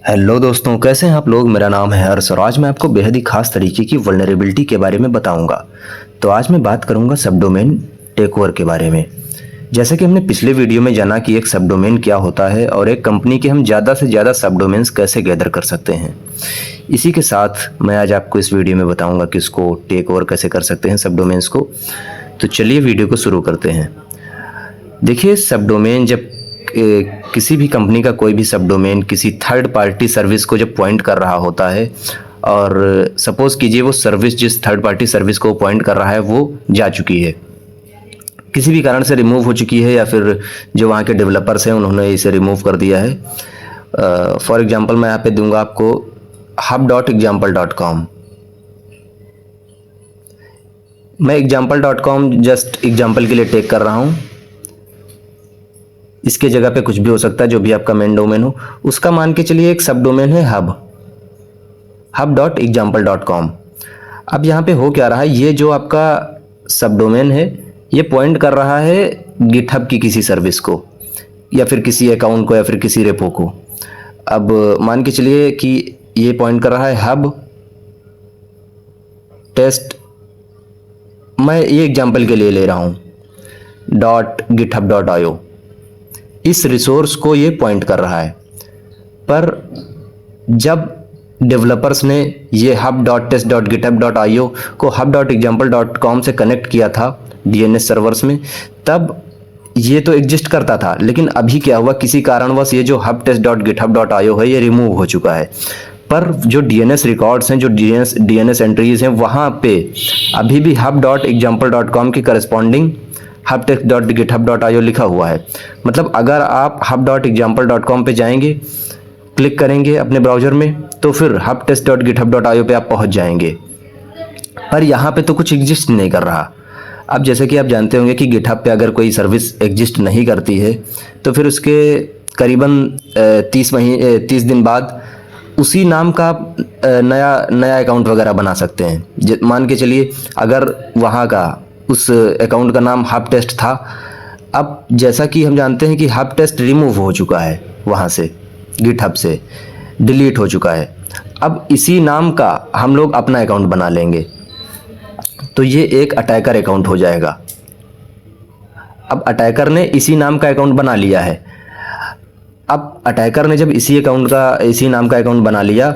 Hello दोस्तों, कैसे हैं आप लोग। मेरा नाम है हर्ष और आज मैं आपको बेहद ही खास तरीके की वल्नरेबिलिटी के बारे में बताऊंगा। तो आज मैं बात करूंगा सबडोमेन टेकओवर के बारे में। जैसे कि हमने पिछले वीडियो में जाना कि एक सबडोमेन क्या होता है और एक कंपनी के हम ज़्यादा से ज़्यादा सबडोमेन्स कैसे गैदर कर सकते हैं। इसी के साथ मैं आज आपको इस वीडियो में बताऊँगा कि इसको टेक ओवर कैसे कर सकते हैं सबडोमेन्स को। तो चलिए वीडियो को शुरू करते हैं। देखिए, सबडोमेन जब किसी भी कंपनी का कोई भी सबडोमेन किसी थर्ड पार्टी सर्विस को जब पॉइंट कर रहा होता है और सपोज कीजिए वो सर्विस जिस थर्ड पार्टी सर्विस को पॉइंट कर रहा है वो जा चुकी है, किसी भी कारण से रिमूव हो चुकी है या फिर जो वहाँ के डेवलपर्स हैं उन्होंने इसे रिमूव कर दिया है। फॉर एग्जांपल मैं यहाँ पे दूंगा आपको hub.example.com। मैं example.com जस्ट एग्जाम्पल के लिए टेक कर रहा हूँ। इसके जगह पे कुछ भी हो सकता है, जो भी आपका मेन डोमेन हो उसका मान के चलिए एक सब डोमेन है hub.example.com। अब यहाँ पे हो क्या रहा है, ये जो आपका सब डोमेन है ये पॉइंट कर रहा है गिटहब की किसी सर्विस को या फिर किसी अकाउंट को या फिर किसी रेपो को। अब मान के चलिए कि ये पॉइंट कर रहा है हब टेस्ट, मैं ये एग्जाम्पल के लिए ले रहा हूँ .github.io। इस रिसोर्स को ये पॉइंट कर रहा है, पर जब डेवलपर्स ने ये hub.test.github.io को hub.example.com से कनेक्ट किया था DNS सर्वर्स में, तब ये तो एग्जिस्ट करता था। लेकिन अभी क्या हुआ, किसी कारणवश ये जो hub.test.github.io है ये रिमूव हो चुका है, पर जो DNS रिकॉर्ड्स हैं, जो DNS एंट्रीज हैं, वहाँ पे अभी भी hub.example.com की करस्पॉन्डिंग hub.test.github.io लिखा हुआ है। मतलब अगर आप hub.example.com पे जाएंगे, क्लिक करेंगे अपने ब्राउज़र में, तो फिर hub.test.github.io पे आप पहुंच जाएंगे, पर यहाँ पे तो कुछ एग्जिस्ट नहीं कर रहा। अब जैसे कि आप जानते होंगे कि गिटहब पे अगर कोई सर्विस एग्जिस्ट नहीं करती है तो फिर उसके करीबन 30 दिन बाद उसी नाम का नया अकाउंट वगैरह बना सकते हैं। मान के चलिए अगर वहाँ का उस अकाउंट का नाम हब टेस्ट था, अब जैसा कि हम जानते हैं कि हब टेस्ट रिमूव हो चुका है, वहाँ से गिटहब से डिलीट हो चुका है। अब इसी नाम का हम लोग अपना अकाउंट बना लेंगे, तो ये एक अटैकर अकाउंट हो जाएगा। अब अटैकर ने इसी नाम का अकाउंट बना लिया है। अब अटैकर ने जब इसी नाम का अकाउंट बना लिया,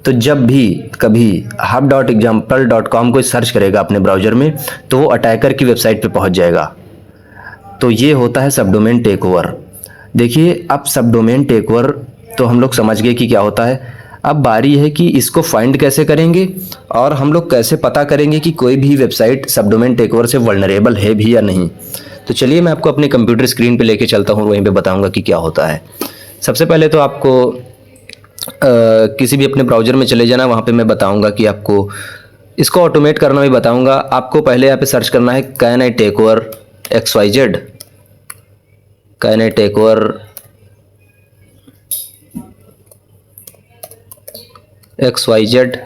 तो जब भी कभी hub.example.com को सर्च करेगा अपने ब्राउज़र में, तो वो अटैकर की वेबसाइट पे पहुंच जाएगा। तो ये होता है सबडोमेन टेक ओवर। देखिए, अब सबडोमेन टेक ओवर तो हम लोग समझ गए कि क्या होता है। अब बारी है कि इसको फाइंड कैसे करेंगे और हम लोग कैसे पता करेंगे कि कोई भी वेबसाइट सबडोमेन टेक ओवर से वल्नरेबल है भी या नहीं। तो चलिए मैं आपको अपने कंप्यूटर स्क्रीन पे लेके चलता हूँ, वहीं पे बताऊँगा कि क्या होता है। सबसे पहले तो आपको किसी भी अपने ब्राउज़र में चले जाना, वहाँ पे मैं बताऊँगा कि आपको इसको ऑटोमेट करना भी बताऊँगा। आपको पहले यहाँ पे सर्च करना है can I take over XYZ, can I take over XYZ,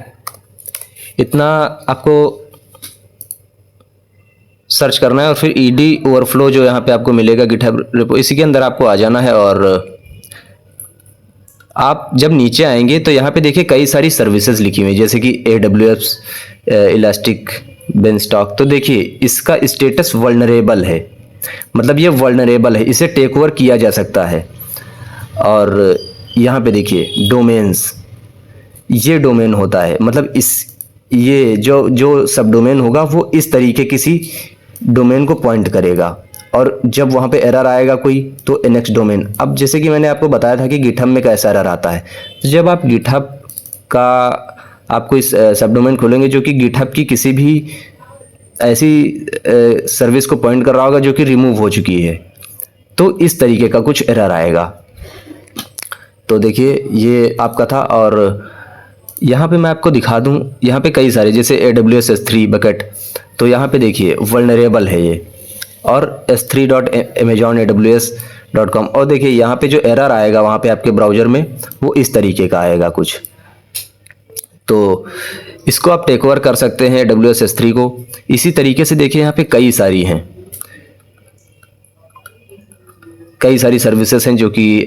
इतना आपको सर्च करना है और फिर ED ओवरफ्लो जो यहाँ पे आपको मिलेगा गिटहब रेपो, इसी के अंदर आपको आ जाना है। और आप जब नीचे आएंगे तो यहाँ पे देखिए कई सारी सर्विसेज लिखी हुई है, जैसे कि AWS, इलास्टिक, बेनस्टॉक। तो देखिए इसका स्टेटस वल्नरेबल है, मतलब ये वल्नरेबल है, इसे टेक ओवर किया जा सकता है। और यहाँ पे देखिए डोमेन्स, ये डोमेन होता है, मतलब ये जो सब डोमेन होगा वो इस तरीके किसी डोमेन को पॉइंट करेगा, और जब वहाँ पे एरर आएगा कोई तो नेक्स्ट डोमेन। अब जैसे कि मैंने आपको बताया था कि गिटहब में कैसा एरर आता है, तो जब आप गिटहब का आपको इस सब डोमेन खोलेंगे जो कि गिटहब की किसी भी ऐसी सर्विस को पॉइंट कर रहा होगा जो कि रिमूव हो चुकी है, तो इस तरीके का कुछ एरर आएगा। तो देखिए ये आपका था, और यहाँ पे मैं आपको दिखा दूँ, यहाँ पे कई सारे जैसे AWS S3 बकेट, तो यहाँ पे देखिए वल्नरेबल है ये, और s3.amazonaws.com। और देखिए यहाँ पे जो एरर आएगा वहाँ पे आपके ब्राउज़र में वो इस तरीके का आएगा कुछ। तो इसको आप टेक ओवर कर सकते हैं AWS S3 को। इसी तरीके से देखिए यहाँ पे कई सारी हैं, कई सारी सर्विसेज हैं जो कि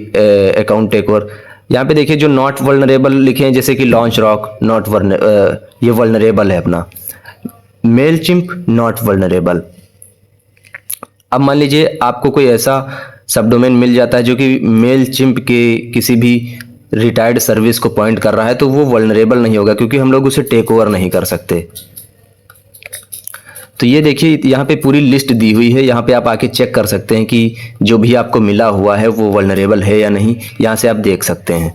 अकाउंट टेक ओवर यहाँ पे देखिए जो नॉट वल्नरेबल लिखे हैं, जैसे कि लॉन्च रॉक नॉट ये वल्नरेबल है अपना, मेल चिम्प नॉट वल्नरेबल। अब मान लीजिए आपको कोई ऐसा सबडोमेन मिल जाता है जो कि मेल चिम्प के किसी भी रिटायर्ड सर्विस को पॉइंट कर रहा है, तो वो वल्नरेबल नहीं होगा क्योंकि हम लोग उसे टेक ओवर नहीं कर सकते। तो ये देखिए यहाँ पे पूरी लिस्ट दी हुई है, यहाँ पे आप आके चेक कर सकते हैं कि जो भी आपको मिला हुआ है वो वल्नरेबल है या नहीं, यहाँ से आप देख सकते हैं।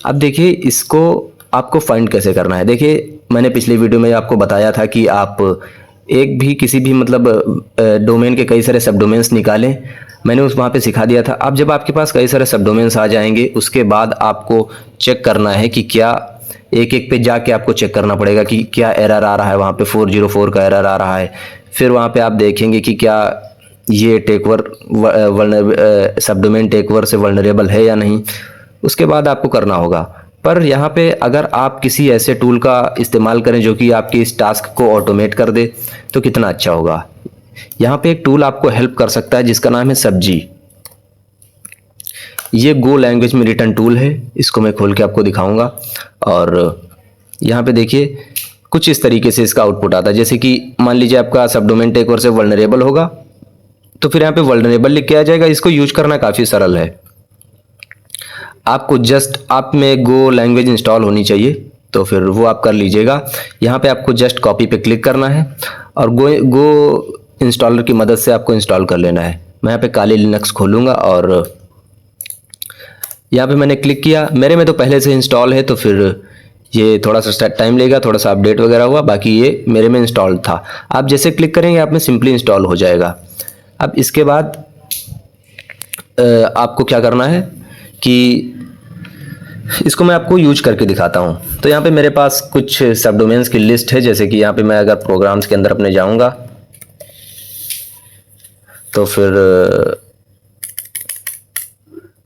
अब देखिए इसको आपको फाइंड कैसे करना है। देखिए मैंने पिछली वीडियो में आपको बताया था कि आप एक भी किसी भी मतलब डोमेन के कई सारे सब डोमेन्स निकालें, मैंने उस वहाँ पे सिखा दिया था। अब जब आपके पास कई सारे सब डोमेन्स आ जाएंगे, उसके बाद आपको चेक करना है कि क्या एक एक पे जाके आपको चेक करना पड़ेगा कि क्या एरर आ रहा है, वहाँ पे 404 का एरर आ रहा है। फिर वहाँ पे आप देखेंगे कि क्या ये टेकवर सब डोमेन टेकवर से वल्नरेबल है या नहीं, उसके बाद आपको करना होगा। पर यहाँ पे अगर आप किसी ऐसे टूल का इस्तेमाल करें जो कि आपके इस टास्क को ऑटोमेट कर दे तो कितना अच्छा होगा। यहाँ पे एक टूल आपको हेल्प कर सकता है जिसका नाम है सब्जी। ये गो लैंग्वेज में रिटर्न टूल है, इसको मैं खोल के आपको दिखाऊंगा। और यहाँ पे देखिए कुछ इस तरीके से इसका आउटपुट आता है। जैसे कि मान लीजिए आपका सब डोमेन टेकओवर से वल्नरेबल होगा, तो फिर यहाँ पे वल्नरेबल लिख के आ जाएगा। इसको यूज करना काफ़ी सरल है। आपको जस्ट आप में गो लैंग्वेज इंस्टॉल होनी चाहिए, तो फिर वो आप कर लीजिएगा। यहाँ पे आपको जस्ट कॉपी पे क्लिक करना है और गो इंस्टॉलर की मदद से आपको इंस्टॉल कर लेना है। मैं यहाँ पे काली लिनक्स खोलूँगा और यहाँ पे मैंने क्लिक किया। मेरे में तो पहले से इंस्टॉल है, तो फिर ये थोड़ा सा टाइम लेगा, थोड़ा सा अपडेट वगैरह हुआ, बाकी ये मेरे में इंस्टॉल था। आप जैसे क्लिक करेंगे आप में सिंपली इंस्टॉल हो जाएगा। अब इसके बाद आपको क्या करना है कि इसको मैं आपको यूज करके दिखाता हूँ। तो यहाँ पे मेरे पास कुछ सब डोमेन्स की लिस्ट है। जैसे कि यहाँ पे मैं अगर प्रोग्राम्स के अंदर अपने जाऊँगा तो फिर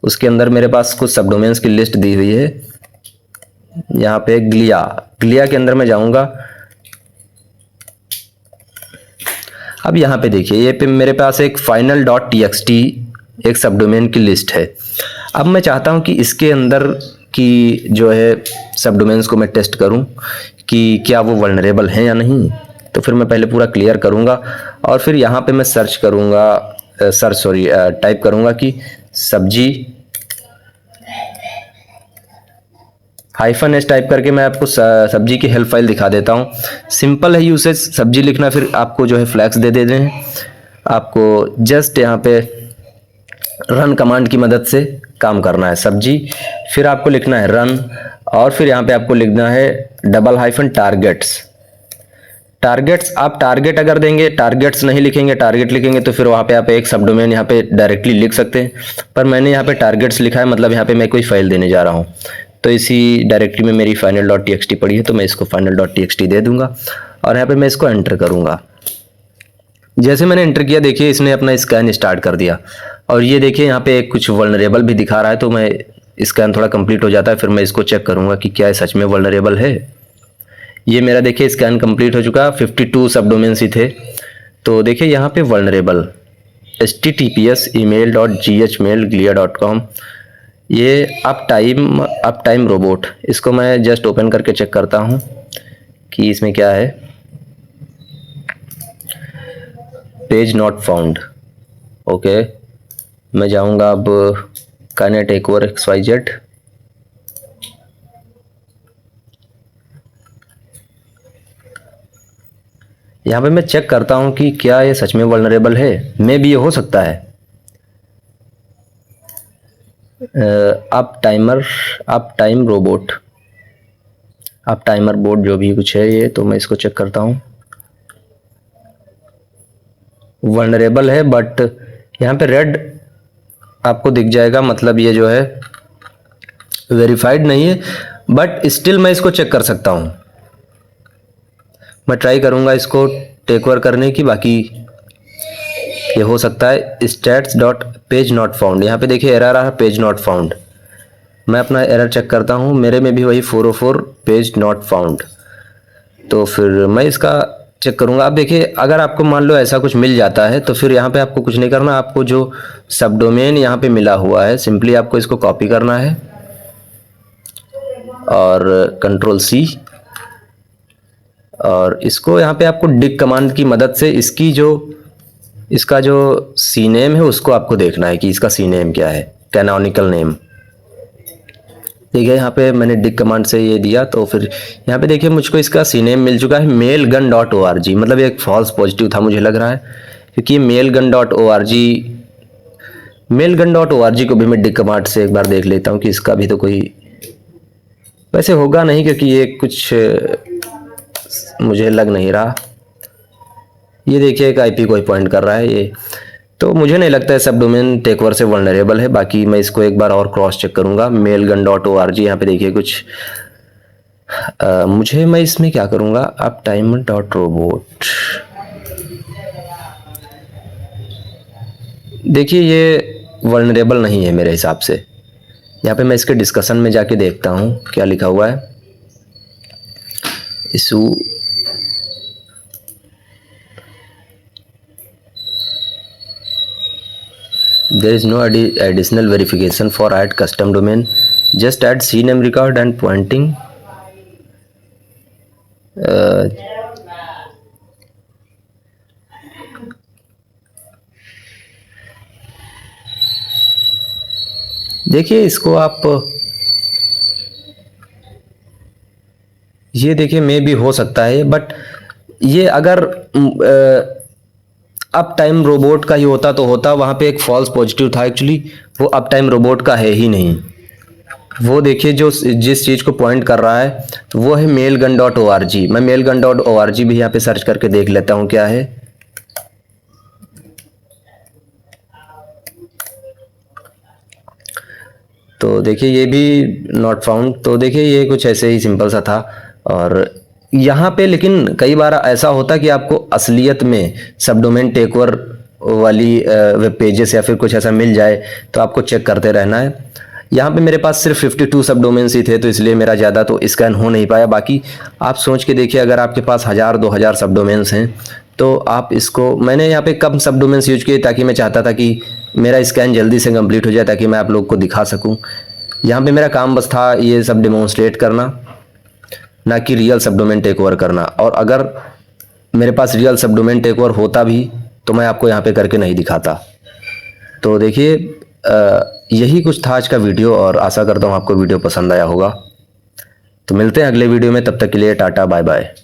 उसके अंदर मेरे पास कुछ सब डोमेन्स की लिस्ट दी हुई है। यहाँ पे ग्लिया के अंदर मैं जाऊँगा। अब यहाँ पे देखिए ये पे मेरे पास एक final.txt एक सब डोमेन की लिस्ट है। अब मैं चाहता हूँ कि इसके अंदर की जो है सब डोमेन्स को मैं टेस्ट करूँ कि क्या वो वल्नरेबल हैं या नहीं। तो फिर मैं पहले पूरा क्लियर करूँगा और फिर यहाँ पे मैं सर्च करूँगा, टाइप करूँगा कि सब्जी -s टाइप करके मैं आपको सब्जी की हेल्प फाइल दिखा देता हूँ। सिंपल है यूसेज सब्जी लिखना, फिर आपको जो है फ्लैग्स दे देते हैं। आपको जस्ट यहाँ पे रन कमांड की मदद से काम करना है सब्जी, फिर आपको लिखना है रन और फिर यहाँ पे आपको लिखना है $टारगेट्स। आप टारगेट अगर देंगे, टारगेट्स नहीं लिखेंगे, टारगेट लिखेंगे तो फिर वहाँ पे आप एक सब डोमेन यहाँ पे डायरेक्टली लिख सकते हैं। पर मैंने यहाँ पे टारगेट्स लिखा है, मतलब यहाँ पे मैं कोई फाइल देने जा रहा हूँ। तो इसी डायरेक्टरी में मेरी final.txt पड़ी है, तो मैं इसको final.txt दे दूंगा और यहाँ पे मैं इसको एंटर करूँगा। जैसे मैंने एंटर किया देखिए इसने अपना स्कैन स्टार्ट कर दिया और ये देखिए यहाँ पे कुछ वल्नरेबल भी दिखा रहा है। तो मैं स्कैन थोड़ा कंप्लीट हो जाता है, फिर मैं इसको चेक करूँगा कि क्या सच में वल्नरेबल है। ये मेरा देखिए स्कैन कंप्लीट हो चुका, 52 सब डोमेन्स ही थे। तो देखिए यहाँ पे वल्नरेबल https email.ghmail.glia.com, ये अप टाइम रोबोट, इसको मैं जस्ट ओपन करके चेक करता हूँ कि इसमें क्या है। Page not found, okay. मैं जाऊँगा अब काइनेट टेकओवर XYZ। यहाँ पे मैं चेक करता हूँ कि क्या ये सच में वल्नरेबल है। मे भी ये हो सकता है। Up time robot, up timer board जो भी कुछ है ये, तो मैं इसको चेक करता हूँ। वल्नरेबल है बट यहाँ पे रेड आपको दिख जाएगा, मतलब ये जो है वेरीफाइड नहीं है, बट स्टिल मैं इसको चेक कर सकता हूँ। मैं ट्राई करूँगा इसको टेक ओवर करने की, बाकी ये हो सकता है। stats.page not found, यहाँ पे देखिए एरर आ रहा है पेज नॉट फाउंड। मैं अपना एरर चेक करता हूँ, मेरे में भी वही 404 पेज नॉट फाउंड। तो फिर मैं इसका चेक करूँगा। अब देखिए अगर आपको मान लो ऐसा कुछ मिल जाता है तो फिर यहाँ पे आपको कुछ नहीं करना। आपको जो सब डोमेन यहाँ पे मिला हुआ है सिंपली आपको इसको कॉपी करना है और कंट्रोल C, और इसको यहाँ पे आपको डिग कमांड की मदद से इसका जो सी नेम है उसको आपको देखना है कि इसका सी नेम क्या है, कैनोनिकल नेम। देखिए यहाँ पे मैंने डिग कमांड से ये दिया, तो फिर यहाँ पे देखिए मुझको इसका सी नेम मिल चुका है mailgun.org। मतलब एक फॉल्स पॉजिटिव था मुझे लग रहा है, क्योंकि mailgun.org को भी मैं डिग कमांड से एक बार देख लेता हूँ कि इसका भी तो कोई वैसे होगा नहीं, क्योंकि ये कुछ मुझे लग नहीं रहा। ये देखिए एक आईपी कोई पॉइंट कर रहा है ये, तो मुझे नहीं लगता है सब डोमेन टेकओवर से वल्नरेबल है। बाकी मैं इसको एक बार और क्रॉस चेक करूंगा। mailgun.org यहाँ पे देखिए कुछ मैं इसमें क्या करूंगा, अब timer.robot, देखिए ये वल्नरेबल नहीं है मेरे हिसाब से। यहाँ पे मैं इसके डिस्कशन में जाके देखता हूँ क्या लिखा हुआ है। Issue there is no additional verification for add custom domain, just add cname record and pointing। देखिए इसको आप ये देखिए मे भी हो सकता है, बट ये अगर अप टाइम रोबोट का ही होता तो होता। वहाँ पे एक फॉल्स पॉजिटिव था, एक्चुअली वो अप टाइम रोबोट का है ही नहीं। वो देखिए जो जिस चीज़ को पॉइंट कर रहा है तो वो है mailgun.org। मैं mailgun.org भी यहाँ पे सर्च करके देख लेता हूँ क्या है। तो देखिए ये भी नॉट फाउंड। तो देखिए ये कुछ ऐसे ही सिंपल सा था। और यहाँ पे लेकिन कई बार ऐसा होता कि आपको असलियत में सब डोमेन टेकओवर वाली वेब पेजेस या फिर कुछ ऐसा मिल जाए, तो आपको चेक करते रहना है। यहाँ पे मेरे पास सिर्फ 52 सब डोमेन्स ही थे, तो इसलिए मेरा ज़्यादा तो स्कैन हो नहीं पाया। बाकी आप सोच के देखिए, अगर आपके पास 1000-2000 सब डोमेन्स हैं तो आप इसको, मैंने यहाँ पे कम सब डोमेन्स यूज किए ताकि मैं चाहता था कि मेरा स्कैन जल्दी से कंप्लीट हो जाए, ताकि मैं आप लोग को दिखा सकूँ। यहाँ पे मेरा काम बस था ये सब डेमोन्स्ट्रेट करना, ना कि रियल सब डोमेन टेक ओवर करना। और अगर मेरे पास रियल सब डोमेन टेक ओवर होता भी तो मैं आपको यहाँ पे करके नहीं दिखाता। तो देखिए यही कुछ था आज का वीडियो, और आशा करता हूँ आपको वीडियो पसंद आया होगा। तो मिलते हैं अगले वीडियो में, तब तक के लिए टाटा बाय बाय।